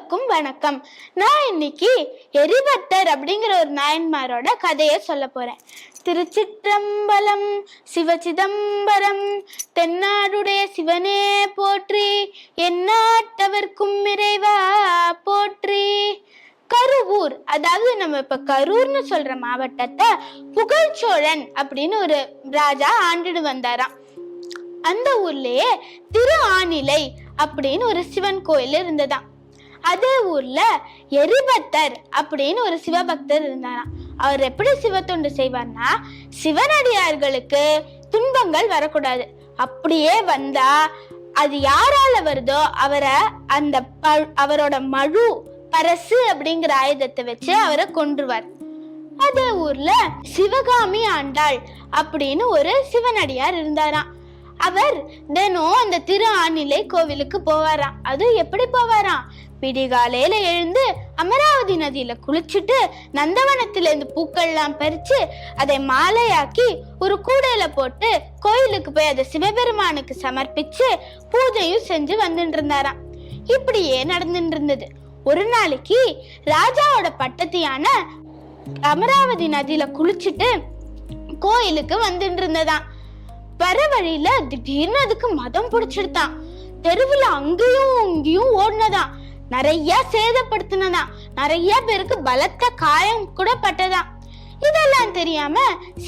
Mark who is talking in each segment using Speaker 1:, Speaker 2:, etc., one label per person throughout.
Speaker 1: எல்லோருக்கும் வணக்கம். நான் இன்னைக்கு எரிபத்தர் அப்படிங்கிற ஒரு நாயன்மாரோட கதையை சொல்ல போறேன். திருச்சிற்றம்பலம், சிவசிதம்பரம், தென்னாடுடைய சிவனே போற்றி, எந்நாட்டவர்க்கும் இறைவா போற்றி. கருவூர், அதாவது நம்ம இப்ப கரூர்னு சொல்ற மாவட்டத்தை புகழ்ச்சோழன் அப்படின்னு ஒரு ராஜா ஆண்டுட்டு வந்தாராம். அந்த ஊர்லயே திரு ஆநிலை அப்படின்னு ஒரு சிவன் கோயில் இருந்ததாம். அதே ஊர்ல எரிபத்தர் அப்படின்னு ஒரு சிவபக்தர் இருந்தாராம். அவர் எப்படி சிவத்தொண்டு செய்வார்னா, சிவனடியார்களுக்கு துன்பங்கள் வரக்கூடாது, அப்படியே வந்தா அது யாரால வருதோ அவரை அவரோட மழு பரசு அப்படிங்கிற ஆயுதத்தை வச்சு அவரை கொன்றுவார். அதே ஊர்ல சிவகாமி ஆண்டாள் அப்படின்னு ஒரு சிவனடியார் இருந்தாராம். அவர் தினம் அந்த திரு ஆநிலை கோவிலுக்கு போவாராம். அது எப்படி போவாராம், விடிகாலையில எழுந்து அமராவதி நதியில குளிச்சுட்டு நந்தவனத்துல இருந்து பூக்கள் எல்லாம் பறிச்சு அதை மாலையாக்கி ஒரு கூடையில போட்டு கோயிலுக்கு போய் அதை சிவபெருமானுக்கு சமர்ப்பிச்சு பூஜையும் செஞ்சு வந்துட்டு இருந்தாராம். இப்படியே நடந்துட்டு இருந்தது. ஒரு நாளைக்கு ராஜாவோட பட்டத்தியான அமராவதி நதியில குளிச்சுட்டு கோயிலுக்கு வந்துட்டு இருந்ததாம். வர வழியில திடீர்னு அதுக்கு மதம் பிடிச்சிருத்தான். தெருவுல அங்கேயும் இங்கேயும் ஓடுனதான், நிறைய சேதப்படுத்தினதான், நிறைய பேருக்கு பலத்த காயம் கூட பட்டதாம். இதெல்லாம் தெரியாம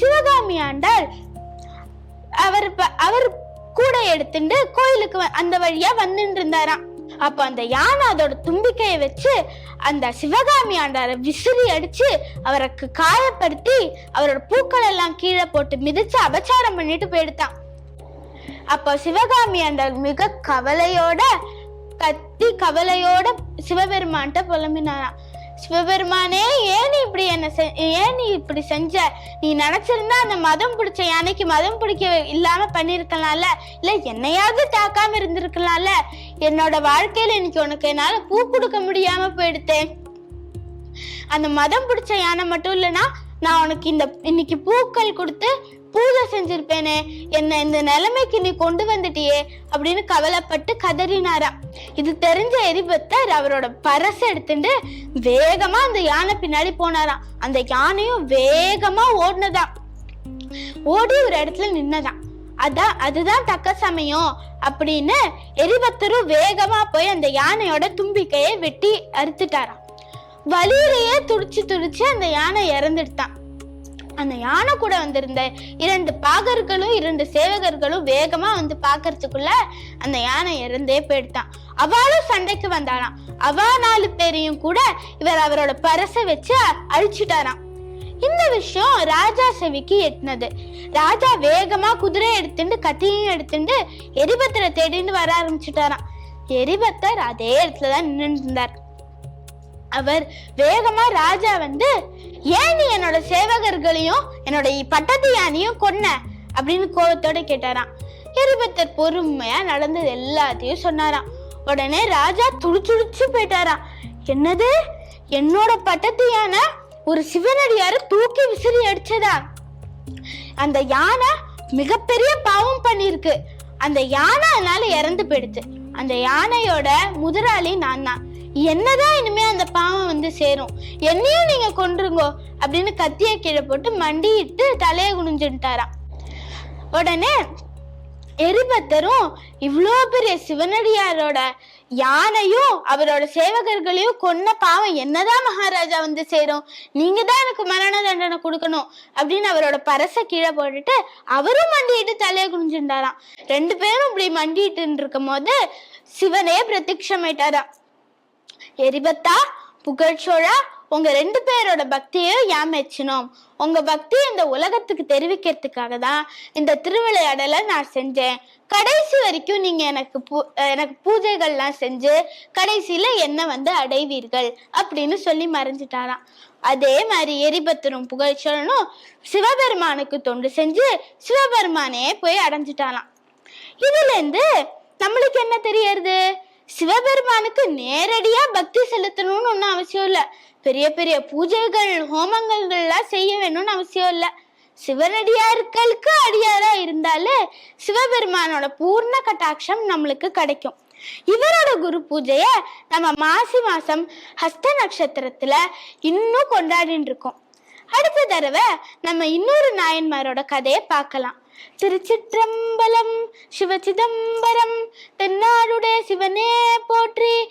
Speaker 1: சிவகாமி ஆண்டாள் அவர் கூட எடுத்துட்டு கோயிலுக்கு அந்த வழியா வந்துட்டு இருந்தாராம். அப்ப அந்த யானை அதோட தும்பிக்கையை வச்சு அந்த சிவகாமி ஆண்டாரை விசிறி அடிச்சு அவருக்கு காயப்படுத்தி அவரோட பூக்கள் எல்லாம் கீழே போட்டு மிதிச்சு அபச்சாரம் பண்ணிட்டு போயிடுத்தான். அப்ப சிவகாமி ஆண்டார் மிக கவலையோட சிவபெருமான்கிட்ட புலம்பினாராம். சிவபெருமானே, ஏன் நீ இப்படி செஞ்ச? நீ நினைச்சிருந்தா அந்த மதம் பிடிச்ச யானைக்கு மதம் பிடிக்க இல்லாம பண்ணிருக்கலாம்ல, இல்ல என்னையாவது தாக்காம இருந்திருக்கலாம்ல. என்னோட வாழ்க்கையில இன்னைக்கு உனக்கு என்னால பூ கொடுக்க முடியாம போயிடுத்தேன். அந்த மதம் பிடிச்ச யானை மட்டும் இல்லைன்னா நான் உனக்கு இன்னைக்கு பூக்கள் கொடுத்து பூஜை செஞ்சிருப்பேனே, என்ன இந்த நிலைமைக்கு நீ கொண்டு வந்துட்டியே அப்படின்னு கவலைப்பட்டு கதறினாராம். இது தெரிஞ்ச எரிபத்தர் அவரோட பரச எடுத்துட்டு வேகமா அந்த யானை பின்னாடி போனாராம். அந்த யானையும் வேகமா ஓடினதாம். ஓடி ஒரு இடத்துல நின்னதாம். அதுதான் தக்க சமயம் அப்படின்னு எரிபத்தரும் வேகமா போய் அந்த யானையோட தும்பிக்கையை வெட்டி அறுத்துட்டாராம். வலியிலேயே துடிச்சு அந்த யானை இறந்துட்டான். அந்த யானை கூட வந்திருந்த 2 பாகர்களும் 2 சேவகர்களும் வேகமா வந்து பாக்குறதுக்குள்ள அந்த யானை இறந்தே போயிட்டான். அவளும் சண்டைக்கு வந்தாராம். அவா 4 பேரையும் கூட இவர் அவரோட பரச வச்சு அழிச்சுட்டாராம். இந்த விஷயம் ராஜா செவிக்கு எட்டினது. ராஜா வேகமா குதிரை எடுத்துட்டு கத்தியும் எடுத்துட்டு எரிபத்தரை தேடின்னு வர ஆரம்பிச்சுட்டாராம். எரிபத்தர் அதே இடத்துலதான் நின்று இருந்தார். அவர் வேகமா ராஜா வந்து, ஏன் நீ என்னோட சேவகர்களையும் என்னோட பட்டத்து யானையும் கொன்ன அப்படின்னு கோபத்தோட கேட்டாராம். எரிபத்தர் பொறுமையா நடந்தது எல்லாத்தையும் சொன்னாராம். உடனே ராஜா துடிச்சு போயிட்டாராம். என்னது, என்னோட பட்டத்து யானை ஒரு சிவனடியார தூக்கி விசிறி அடிச்சதா? அந்த யானை மிகப்பெரிய பாவம் பண்ணிருக்கு. அந்த யானை அதனால இறந்து போயிடுச்சு. அந்த யானையோட முதலாளி நான் தான். என்னதான் இனிமே அந்த பாவம் வந்து சேரும், என்னையும் நீங்க கொன்றுங்கோ அப்படின்னு கத்திய கீழே போட்டு மண்டிட்டு தலையை குனிஞ்சுட்டாராம். உடனே எரிபத்தரும் இவ்வளோ பெரிய சிவனடியாரோட யானையும் அவரோட சேவகர்களையும் கொன்ன பாவம் என்னதான் மகாராஜா வந்து சேரும், நீங்க தான் எனக்கு மரண தண்டனை கொடுக்கணும் அப்படின்னு அவரோட பரச கீழே போட்டுட்டு அவரும் மண்டிட்டு தலையை குனிஞ்சுட்டாராம். 2 பேரும் இப்படி மண்டிட்டு இருக்கும் போது சிவனே பிரத்யட்சமாயிட்டாராம். எரிபத்தா, புகழ்ச்சோழா, உங்க 2 பேரோட பக்தியையும் யாமெச்சினோம். உங்க பக்தி இந்த உலகத்துக்கு தெரிவிக்கிறதுக்காக தான் இந்த திருவிளையாடலை நான் செஞ்சேன். கடைசி வரைக்கும் நீங்க எனக்கு பூஜைகள்லாம் செஞ்சு கடைசியில என்ன வந்து அடைவீர்கள் அப்படின்னு சொல்லி மறைஞ்சிட்டாராம். அதே மாதிரி எரிபத்தரும் புகழ்ச்சோழனும் சிவபெருமானுக்கு தொண்டு செஞ்சு சிவபெருமானே போய் அடைஞ்சிட்டாராம். இதுல இருந்து நம்மளுக்கு என்ன தெரியறது? சிவபெருமானுக்கு நேரடியா பக்தி செலுத்தணும்னு ஒன்னும் அவசியம் இல்ல. பெரிய பெரிய பூஜைகள் ஹோமங்கள்லாம் செய்ய வேணும்னு அவசியம் இல்ல. சிவனடியார்களுக்கு அடியாரா இருந்தாலே சிவபெருமானோட பூர்ண கட்டாட்சம் நம்மளுக்கு கிடைக்கும். இவரோட குரு பூஜைய நம்ம மாசி மாசம் ஹஸ்த நட்சத்திரத்துல இன்னும் கொண்டாடிட்டு இருக்கோம். அடுத்த தடவை நம்ம இன்னொரு நாயன்மாரோட கதையை பார்க்கலாம். திருச்சிற்றம்பலம். சிவ சிதம்பரம். தென்னாடுடைய சிவனே போற்றி.